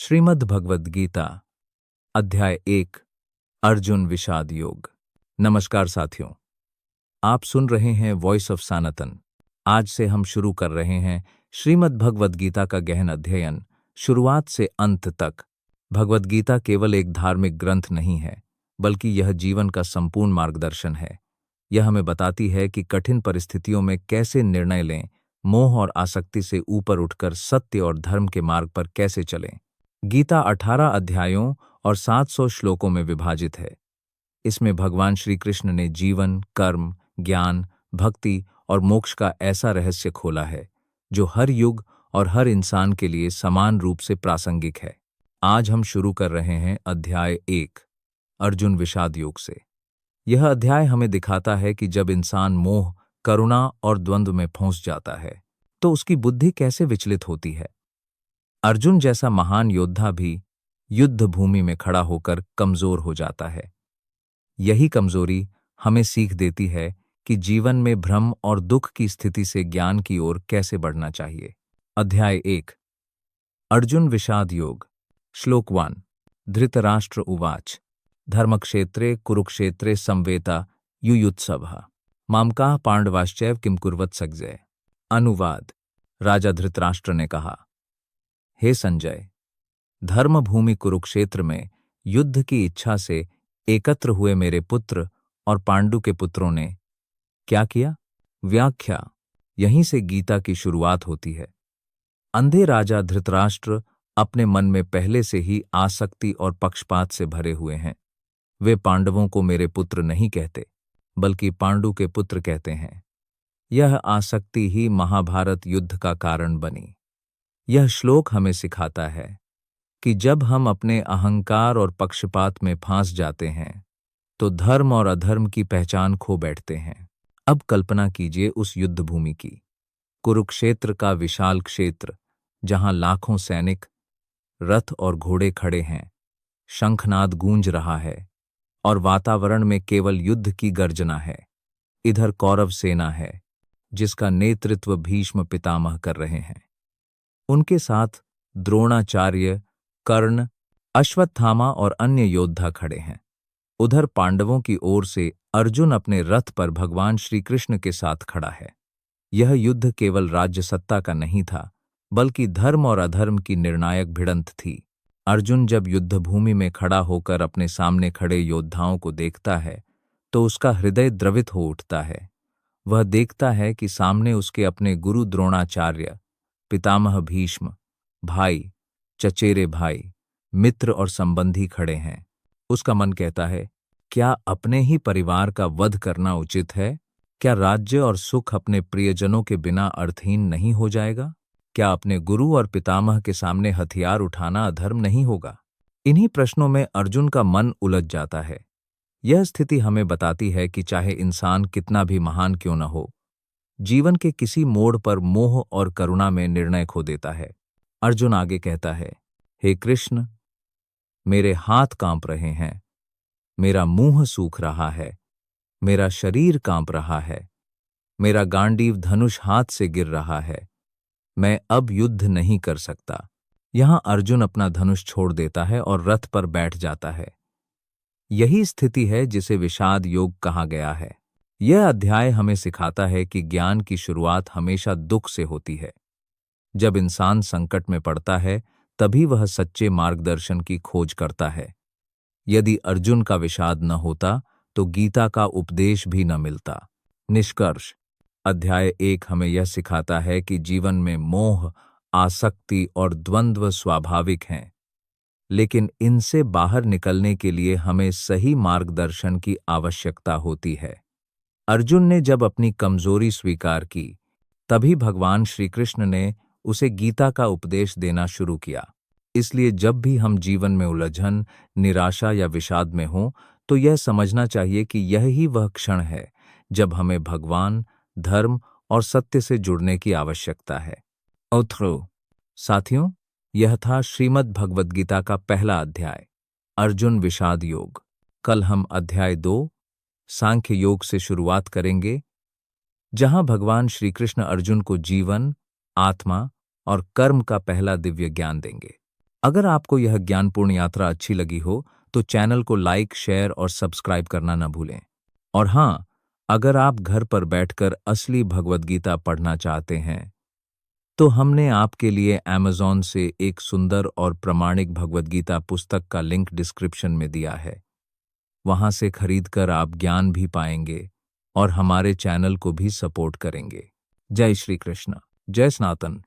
श्रीमद् भगवद गीता अध्याय 1 अर्जुन विषाद योग। नमस्कार साथियों, आप सुन रहे हैं वॉइस ऑफ सनातन। आज से हम शुरू कर रहे हैं श्रीमद् भगवद गीता का गहन अध्ययन, शुरुआत से अंत तक। भगवद गीता केवल एक धार्मिक ग्रंथ नहीं है, बल्कि यह जीवन का संपूर्ण मार्गदर्शन है। यह हमें बताती है कि कठिन परिस्थितियों में कैसे निर्णय लें, मोह और आसक्ति से ऊपर उठकर सत्य और धर्म के मार्ग पर कैसे चलें। गीता 18 अध्यायों और 700 श्लोकों में विभाजित है। इसमें भगवान श्री कृष्ण ने जीवन, कर्म, ज्ञान, भक्ति और मोक्ष का ऐसा रहस्य खोला है जो हर युग और हर इंसान के लिए समान रूप से प्रासंगिक है। आज हम शुरू कर रहे हैं अध्याय 1 अर्जुन विषाद योग से। यह अध्याय हमें दिखाता है कि जब इंसान मोह, करुणा और द्वंद्व में फंस जाता है तो उसकी बुद्धि कैसे विचलित होती है। अर्जुन जैसा महान योद्धा भी युद्ध भूमि में खड़ा होकर कमजोर हो जाता है। यही कमजोरी हमें सीख देती है कि जीवन में भ्रम और दुख की स्थिति से ज्ञान की ओर कैसे बढ़ना चाहिए। अध्याय 1 अर्जुन विषाद योग। श्लोक 1 धृतराष्ट्र उवाच धर्मक्षेत्रे कुरुक्षेत्रे संवेता युयुत्सवः मामकाः पांडवाश्चैव किम कुर्वत सज्जय। अनुवाद। राजा धृतराष्ट्र ने कहा, हे संजय, धर्मभूमि कुरुक्षेत्र में युद्ध की इच्छा से एकत्र हुए मेरे पुत्र और पांडु के पुत्रों ने क्या किया। व्याख्या। यहीं से गीता की शुरुआत होती है। अंधे राजा धृतराष्ट्र अपने मन में पहले से ही आसक्ति और पक्षपात से भरे हुए हैं। वे पांडवों को मेरे पुत्र नहीं कहते, बल्कि पांडु के पुत्र कहते हैं। यह आसक्ति ही महाभारत युद्ध का कारण बनी। यह श्लोक हमें सिखाता है कि जब हम अपने अहंकार और पक्षपात में फंस जाते हैं तो धर्म और अधर्म की पहचान खो बैठते हैं। अब कल्पना कीजिए उस युद्ध भूमि की। कुरुक्षेत्र का विशाल क्षेत्र, जहां लाखों सैनिक, रथ और घोड़े खड़े हैं, शंखनाद गूंज रहा है और वातावरण में केवल युद्ध की गर्जना है। इधर कौरव सेना है जिसका नेतृत्व भीष्म पितामह कर रहे हैं। उनके साथ द्रोणाचार्य, कर्ण, अश्वत्थामा और अन्य योद्धा खड़े हैं। उधर पांडवों की ओर से अर्जुन अपने रथ पर भगवान श्री कृष्ण के साथ खड़ा है। यह युद्ध केवल राज्य सत्ता का नहीं था, बल्कि धर्म और अधर्म की निर्णायक भिड़ंत थी। अर्जुन जब युद्धभूमि में खड़ा होकर अपने सामने खड़े योद्धाओं को देखता है तो उसका हृदय द्रवित हो उठता है। वह देखता है कि सामने उसके अपने गुरु द्रोणाचार्य, पितामह भीष्म, भाई, चचेरे भाई, मित्र और संबंधी खड़े हैं। उसका मन कहता है, क्या अपने ही परिवार का वध करना उचित है? क्या राज्य और सुख अपने प्रियजनों के बिना अर्थहीन नहीं हो जाएगा? क्या अपने गुरु और पितामह के सामने हथियार उठाना अधर्म नहीं होगा? इन्हीं प्रश्नों में अर्जुन का मन उलझ जाता है। यह स्थिति हमें बताती है कि चाहे इंसान कितना भी महान क्यों न हो, जीवन के किसी मोड़ पर मोह और करुणा में निर्णय खो देता है। अर्जुन आगे कहता है, हे कृष्ण, मेरे हाथ कांप रहे हैं, मेरा मुंह सूख रहा है, मेरा शरीर कांप रहा है, मेरा गांडीव धनुष हाथ से गिर रहा है, मैं अब युद्ध नहीं कर सकता। यहां अर्जुन अपना धनुष छोड़ देता है और रथ पर बैठ जाता है। यही स्थिति है जिसे विषाद योग कहा गया है। यह अध्याय हमें सिखाता है कि ज्ञान की शुरुआत हमेशा दुख से होती है। जब इंसान संकट में पड़ता है तभी वह सच्चे मार्गदर्शन की खोज करता है। यदि अर्जुन का विषाद न होता तो गीता का उपदेश भी न मिलता। निष्कर्ष। अध्याय 1 हमें यह सिखाता है कि जीवन में मोह, आसक्ति और द्वंद्व स्वाभाविक हैं, लेकिन इनसे बाहर निकलने के लिए हमें सही मार्गदर्शन की आवश्यकता होती है। अर्जुन ने जब अपनी कमजोरी स्वीकार की, तभी भगवान श्री कृष्ण ने उसे गीता का उपदेश देना शुरू किया। इसलिए जब भी हम जीवन में उलझन, निराशा या विषाद में हों, तो यह समझना चाहिए कि यह ही वह क्षण है जब हमें भगवान, धर्म और सत्य से जुड़ने की आवश्यकता है। साथियों, यह था श्रीमद् भगवद गीता का पहला अध्याय, अर्जुन विषाद योग। कल हम अध्याय 2 सांख्य योग से शुरुआत करेंगे, जहां भगवान श्री कृष्ण अर्जुन को जीवन, आत्मा और कर्म का पहला दिव्य ज्ञान देंगे। अगर आपको यह ज्ञानपूर्ण यात्रा अच्छी लगी हो तो चैनल को लाइक, शेयर और सब्सक्राइब करना न भूलें। और हाँ, अगर आप घर पर बैठकर असली भगवद गीता पढ़ना चाहते हैं तो हमने आपके लिए अमेज़न से एक सुंदर और प्रामाणिक भगवद गीता पुस्तक का लिंक डिस्क्रिप्शन में दिया है। वहां से खरीदकर आप ज्ञान भी पाएंगे और हमारे चैनल को भी सपोर्ट करेंगे। जय श्री कृष्ण, जय सनातन।